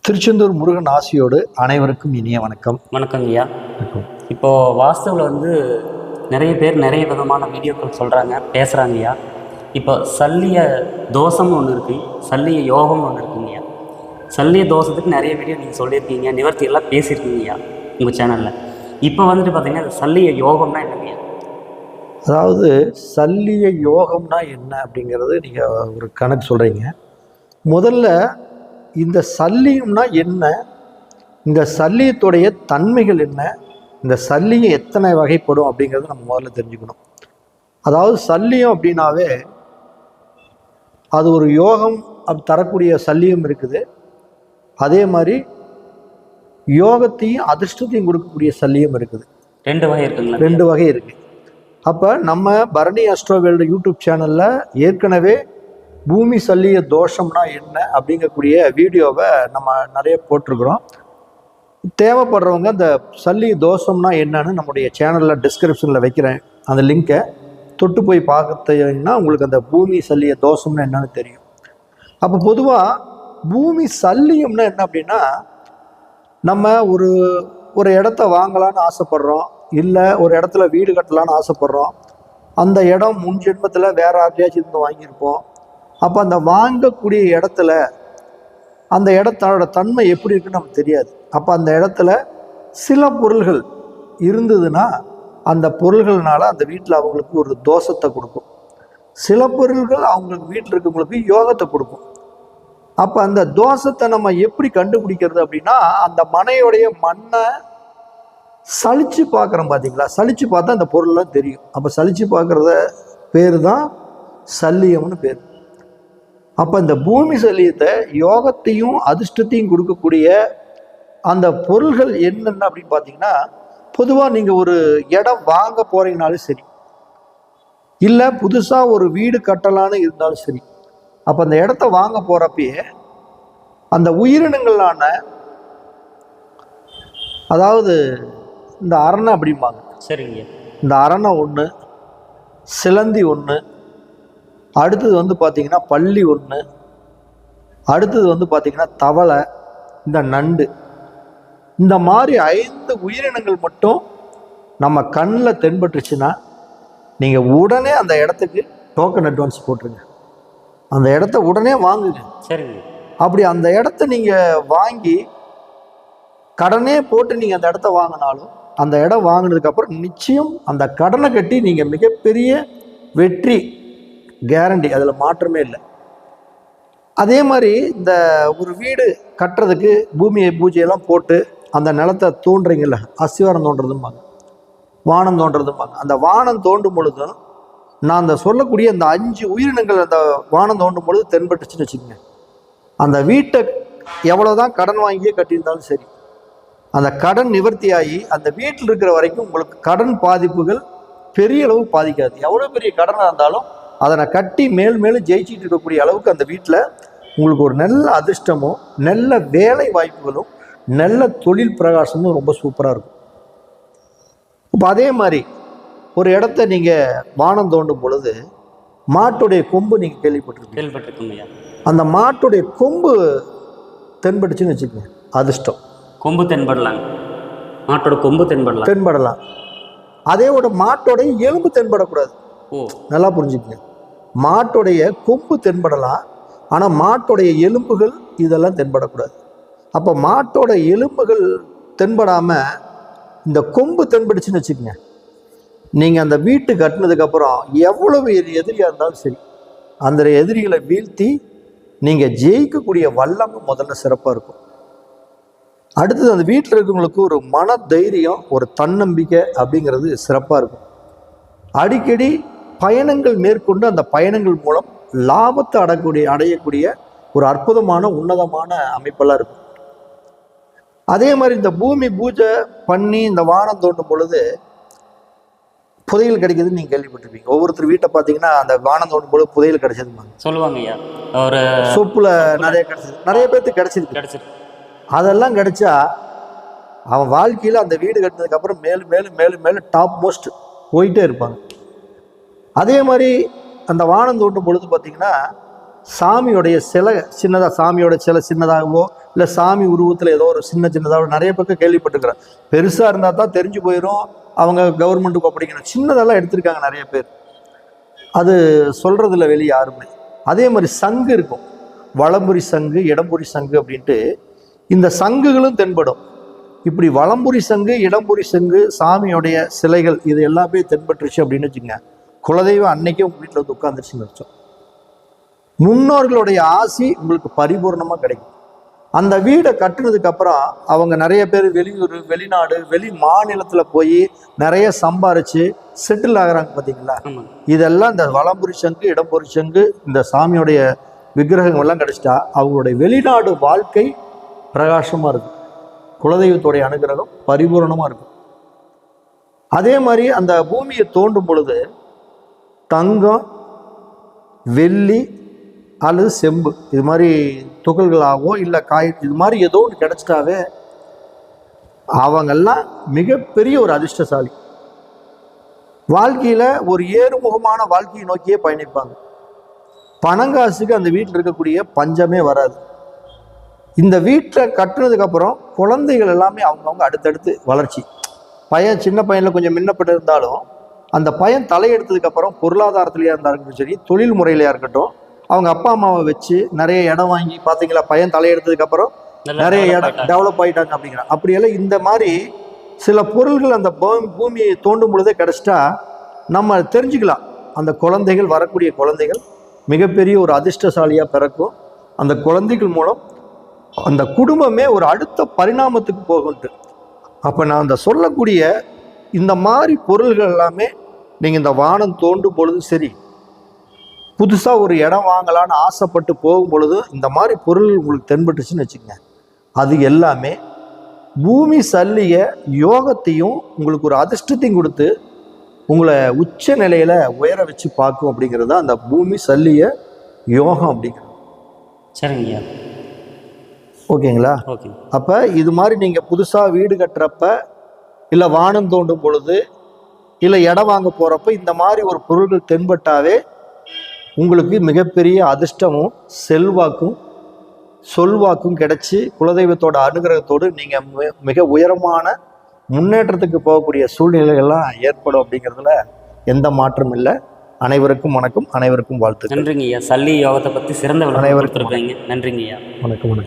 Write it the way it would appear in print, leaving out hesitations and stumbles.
திருச்செந்தூர் முருகன் ஆசியோடு அனைவருக்கும் இனிய வணக்கம். வணக்கம் ஐயா. இப்போது வாஸ்துவில் நிறைய பேர் நிறைய விதமான வீடியோக்கள் சொல்கிறாங்க, பேசுகிறாங்க ஐயா. இப்போ சல்லிய தோஷம்னு ஒன்று இருக்குது, சல்லிய யோகம்னு ஒன்று இருக்குங்க ஐயா. சல்லிய தோஷத்துக்கு நிறைய வீடியோ நீங்கள் சொல்லியிருக்கீங்க, நிவர்த்தி எல்லாம் பேசியிருக்கீங்க ஐயா உங்கள் சேனலில். இப்போ பார்த்தீங்கன்னா சல்லிய யோகம்னா என்னங்க ஐயா? அதாவது சல்லிய யோகம்னா என்ன அப்படிங்கிறது நீங்கள் ஒரு கணக்கு சொல்கிறீங்க. முதல்ல இந்த சல்லியம்னா என்ன, இந்த சல்லியத்துடைய தன்மைகள் என்ன, இந்த சல்லியம் எத்தனை வகைப்படும் அப்படிங்கிறது நம்ம முதல்ல தெரிஞ்சுக்கணும். அதாவது சல்லியம் அப்படின்னாவே அது ஒரு யோகம் தரக்கூடிய சல்லியம் இருக்குது. அதே மாதிரி யோகத்தையும் அதிர்ஷ்டத்தையும் கொடுக்கக்கூடிய சல்லியம் இருக்குது. ரெண்டு வகை இருக்குங்களா? ரெண்டு வகை இருக்குது. அப்போ நம்ம பரணி அஸ்ட்ரோ வேர்ல்டு யூடியூப் சேனலில் ஏற்கனவே பூமி சல்லிய தோஷம்னா என்ன அப்படிங்கக்கூடிய வீடியோவை நம்ம நிறைய போட்டிருக்கிறோம். தேவைப்படுறவங்க அந்த சல்லிய தோஷம்னா என்னன்னு நம்முடைய சேனலில் டிஸ்கிரிப்ஷனில் வைக்கிறேன், அந்த லிங்கை தொட்டு போய் பார்த்தீங்கன்னா உங்களுக்கு அந்த பூமி சல்லிய தோஷம்னா என்னன்னு தெரியும். அப்போ பொதுவாக பூமி சல்லியம்னா என்ன அப்படின்னா, நம்ம ஒரு இடத்த வாங்கலான்னு ஆசைப்படுறோம், இல்லை ஒரு இடத்துல வீடு கட்டலான்னு ஆசைப்படுறோம். அந்த இடம் முன் ஜென்மத்தில் வேற யாரையாச்சும் இருந்து வாங்கியிருப்போம். அப்போ அந்த வாங்கக்கூடிய இடத்துல அந்த இடத்தோட தன்மை எப்படி இருக்குன்னு நமக்கு தெரியாது. அப்போ அந்த இடத்துல சில பொருள்கள் இருந்ததுன்னா அந்த பொருள்கள்னால அந்த வீட்டில் அவங்களுக்கு ஒரு தோஷத்தை கொடுக்கும். சில பொருள்கள் அவங்களுக்கு வீட்டில் இருக்கவங்களுக்கு யோகத்தை கொடுக்கும். அப்போ அந்த தோஷத்தை நம்ம எப்படி கண்டுபிடிக்கிறது அப்படின்னா, அந்த மனையுடைய மண்ணை சலிச்சு பார்க்குறோம் பார்த்தீங்களா, சலிச்சு பார்த்தா அந்த பொருள்லாம் தெரியும். அப்போ சலிச்சு பார்க்குறத பேர் தான் சல்லியம்னு பேர். அப்போ இந்த பூமி சல்லியத்தை யோகத்தையும் அதிர்ஷ்டத்தையும் கொடுக்கக்கூடிய அந்த பொருள்கள் என்னென்ன அப்படின்னு பார்த்தீங்கன்னா, பொதுவாக நீங்கள் ஒரு இடம் வாங்க போகிறீங்கனாலும் சரி, இல்லை புதுசாக ஒரு வீடு கட்டலான்னு இருந்தாலும் சரி, அப்போ அந்த இடத்த வாங்க போகிறப்பயே அந்த உயிரினங்களான, அதாவது இந்த அரணை அப்படிம்பாங்க, சரிங்க, இந்த அரணை ஒன்று, சிலந்தி ஒன்று, அடுத்தது பார்த்தீங்கன்னா பள்ளி ஒன்று, அடுத்தது பார்த்தீங்கன்னா தவளை, இந்த நண்டு, இந்த மாதிரி 5 உயிரினங்கள் மட்டும் நம்ம கண்ணில் தென்பட்டுச்சுன்னா நீங்கள் உடனே அந்த இடத்துக்கு டோக்கன் அட்வான்ஸ் போட்டுருங்க, அந்த இடத்த உடனே வாங்குங்க. சரிங்க. அப்படி அந்த இடத்த நீங்கள் வாங்கி கடனே போட்டு நீங்கள் அந்த இடத்த வாங்கினாலும் அந்த இடம் வாங்கினதுக்கப்புறம் நிச்சயம் அந்த கடனை கட்டி நீங்கள் மிகப்பெரிய வெற்றி கேரண்டி, அதில் மாற்றமே இல்லை. அதே மாதிரி இந்த ஒரு வீடு கட்டுறதுக்கு பூமியை பூஜையெல்லாம் போட்டு அந்த நிலத்தை தோன்றீங்கல்ல, அஸ்திவாரம் தோன்றதும்பாங்க, வானம் தோன்றதும்பாங்க. அந்த வானம் தோண்டும் பொழுதும் நான் அந்த சொல்லக்கூடிய அந்த 5 உயிரினங்கள் அந்த வானம் தோண்டும் பொழுது தென்பட்டுச்சுன்னு வச்சுக்கோங்க, அந்த வீட்டை எவ்வளோதான் கடன் வாங்கியே கட்டியிருந்தாலும் சரி, அந்த கடன் நிவர்த்தியாகி அந்த வீட்டில் இருக்கிற வரைக்கும் உங்களுக்கு கடன் பாதிப்புகள் பெரிய அளவு பாதிக்காது. எவ்வளோ பெரிய கடனாக இருந்தாலும் அதனை கட்டி மேலும் ஜெயிச்சிட்டு இருக்கக்கூடிய அளவுக்கு அந்த வீட்டில் உங்களுக்கு ஒரு நல்ல அதிர்ஷ்டமும் நல்ல வேலை வாய்ப்புகளும் நல்ல தொழில் பிரகாசமும் ரொம்ப சூப்பராக இருக்கும். இப்போ அதே மாதிரி ஒரு இடத்த நீங்கள் வானம் தோண்டும் பொழுது மாட்டுடைய கொம்பு நீங்கள் கேள்விப்பட்டிருக்கீங்க. அந்த மாட்டுடைய கொம்பு தென்பட்டுச்சுன்னு வச்சுக்கோங்க, அதிர்ஷ்டம். கொம்பு தென்படலாம், மாட்டோட கொம்பு தென்படலாம். அதேவோட மாட்டோடைய எலும்பு தென்படக்கூடாது. நல்லா புரிஞ்சுக்கங்க, மாட்டுடைய கொம்பு தென்படலாம், ஆனால் மாட்டுடைய எலும்புகள் இதெல்லாம் தென்படக்கூடாது. அப்போ மாட்டோட எலும்புகள் தென்படாமல் இந்த கொம்பு தென்படுச்சுன்னு வச்சுக்கோங்க, நீங்கள் அந்த வீட்டு கட்டினதுக்கப்புறம் எவ்வளவு எதிரியாக இருந்தாலும் சரி, அந்த எதிரிகளை வீழ்த்தி நீங்கள் ஜெயிக்கக்கூடிய வல்லமை முதல்ல சிறப்பாக இருக்கும். அடுத்தது அந்த வீட்டில் இருக்கவங்களுக்கு ஒரு மன தைரியம், ஒரு தன்னம்பிக்கை அப்படிங்கிறது சிறப்பாக இருக்கும். அடிக்கடி பயணங்கள் மேற்கொண்டு அந்த பயணங்கள் மூலம் லாபத்தை அடையக்கூடிய ஒரு அற்புதமான உன்னதமான அமைப்பெல்லாம் இருக்கும். அதே மாதிரி இந்த பூமி பூஜை பண்ணி இந்த வானம் தோண்டும் பொழுது புதையல் கிடைக்குதுன்னு நீங்கள் கேள்விப்பட்டிருப்பீங்க. ஒவ்வொருத்தர் வீட்டை பார்த்தீங்கன்னா அந்த வானம் தோண்டும் பொழுது புதையல் கிடைச்சதுமாங்க சொல்லுவாங்க ஐயா. ஒரு சொப்புல நிறைய கிடைச்சது, நிறைய பேர்த்துக்கு கிடைச்சிருக்கு. அதெல்லாம் கிடைச்சா அவன் வாழ்க்கையில் அந்த வீடு கட்டினதுக்கப்புறம் மேலும் டாப் மோஸ்ட் போயிட்டே இருப்பாங்க. அதே மாதிரி அந்த வானம் தோண்டும் பொழுது பார்த்தீங்கன்னா சாமியோடைய சிலை சின்னதாக, சாமியோட சிலை சின்னதாகவோ இல்லை சாமி உருவத்தில் ஏதோ ஒரு சின்னதாக நிறைய பக்கம் கேள்விப்பட்டிருக்கிறேன். பெருசாக இருந்தால் தான் தெரிஞ்சு போயிடும், அவங்க கவர்மெண்ட்டுக்கு அப்படிங்கணும். சின்னதெல்லாம் எடுத்திருக்காங்க நிறைய பேர், அது சொல்கிறதில்ல வெளியே யாருமே. அதே மாதிரி சங்கு இருக்கும், வலம்புரி சங்கு, இடம்புரி சங்கு அப்படின்ட்டு இந்த சங்குகளும் தென்படும். இப்படி வலம்புரி சங்கு, இடம்புரி சங்கு, சாமியோடைய சிலைகள் இது எல்லாமே தென்பட்டுருச்சு அப்படின்னு வச்சுங்க, குலதெய்வம் அன்னைக்கே உங்கள் வீட்டில் வந்து உட்காந்துருச்சுன்னு வச்சோம். முன்னோர்களுடைய ஆசி உங்களுக்கு பரிபூர்ணமாக கிடைக்கும். அந்த வீடை கட்டுனதுக்கு அப்புறம் அவங்க நிறைய பேர் வெளியூர், வெளிநாடு, வெளி மாநிலத்தில் போய் நிறைய சம்பாரிச்சு செட்டில் ஆகுறாங்க பார்த்தீங்களா. இதெல்லாம் இந்த வலம்புரி சங்கு, இடம்புரி சங்கு, இந்த சாமியோடைய விக்கிரகங்கள் எல்லாம் கிடைச்சிட்டா அவங்களுடைய வெளிநாடு வாழ்க்கை பிரகாசமாக இருக்கும், குலதெய்வத்துடைய அனுகிரகம் பரிபூர்ணமாக இருக்கும். அதே மாதிரி அந்த பூமியை தோண்டும் பொழுது தங்கம், வெள்ளி அல்லது செம்பு இது மாதிரி துகள்களாகவோ இல்லை இது மாதிரி ஏதோ ஒன்று கிடைச்சிட்டாவே அவங்கெல்லாம் மிகப்பெரிய ஒரு அதிர்ஷ்டசாலி. வாழ்க்கையில் ஒரு ஏறுமுகமான வாழ்க்கையை நோக்கியே பயணிப்பாங்க. பணங்காசுக்கு அந்த வீட்டில் இருக்கக்கூடிய பஞ்சமே வராது. இந்த வீட்டை கட்டுனதுக்கப்புறம் குழந்தைகள் எல்லாமே அவங்கவுங்க அடுத்தடுத்து வளர்ச்சி. பையன் சின்ன பையனில் கொஞ்சம் முன்னப்பட்டு இருந்தாலும் அந்த பையன் தலையெடுத்ததுக்கப்புறம் பொருளாதாரத்துலையாக இருந்தாலும் சரி, தொழில் முறையிலையாக இருக்கட்டும், அவங்க அப்பா அம்மாவை வச்சு நிறைய இடம் வாங்கி பார்த்தீங்களா, பையன் தலையெடுத்ததுக்கப்புறம் நிறைய இடம் டெவலப் ஆகிட்டாங்க அப்படிங்கிறாங்க. அப்படியெல்லாம் இந்த மாதிரி சில பொருள்கள் அந்த பூமியை தோண்டும் பொழுதே கிடச்சிட்டா நம்ம தெரிஞ்சுக்கலாம், அந்த குழந்தைகள், வரக்கூடிய குழந்தைகள் மிகப்பெரிய ஒரு அதிர்ஷ்டசாலியாக பிறக்கும். அந்த குழந்தைகள் மூலம் அந்த குடும்பமே ஒரு அடுத்த பரிணாமத்துக்கு போகும்ட்டு. அப்போ நான் அந்த சொல்லக்கூடிய இந்த மாதிரி பொருள்கள் எல்லாமே நீங்கள் இந்த வானம் தோண்டும் பொழுது சரி, புதுசாக ஒரு இடம் வாங்கலான்னு ஆசைப்பட்டு போகும் பொழுது இந்த மாதிரி பொருள் உங்களுக்கு தென்பட்டுச்சுன்னு வச்சுக்கோங்க, அது எல்லாமே பூமி சல்லிய யோகத்தையும் உங்களுக்கு ஒரு அதிர்ஷ்டத்தையும் கொடுத்து உங்களை உச்ச நிலையில் உயர வச்சு பார்க்கும் அப்படிங்கிறது தான் அந்த பூமி சல்லிய யோகம் அப்படிங்கிறது. சரிங்கய்யா, ஓகேங்களா? ஓகே. அப்போ இது மாதிரி நீங்கள் புதுசாக வீடு கட்டுறப்ப, இல்லை வானம் தோண்டும் பொழுது, இல்லை இடம் வாங்க போகிறப்ப இந்த மாதிரி ஒரு பொருள்கள் தென்பட்டாவே உங்களுக்கு மிகப்பெரிய அதிர்ஷ்டமும் செல்வாக்கும் சொல்வாக்கும் கிடைச்சி குலதெய்வத்தோட அனுகிரகத்தோடு நீங்கள் மிக உயரமான முன்னேற்றத்துக்கு போகக்கூடிய சூழ்நிலைகள்லாம் ஏற்படும் அப்படிங்கிறதுல எந்த மாற்றம் இல்லை. அனைவருக்கும் வணக்கம், அனைவருக்கும் வாழ்த்து. நன்றிங்க ஐயா. சல்லி யோகத்தை பற்றி சிறந்த விளக்கம் கொடுத்துருக்கீங்க. நன்றிங்க ஐயா. வணக்கம்.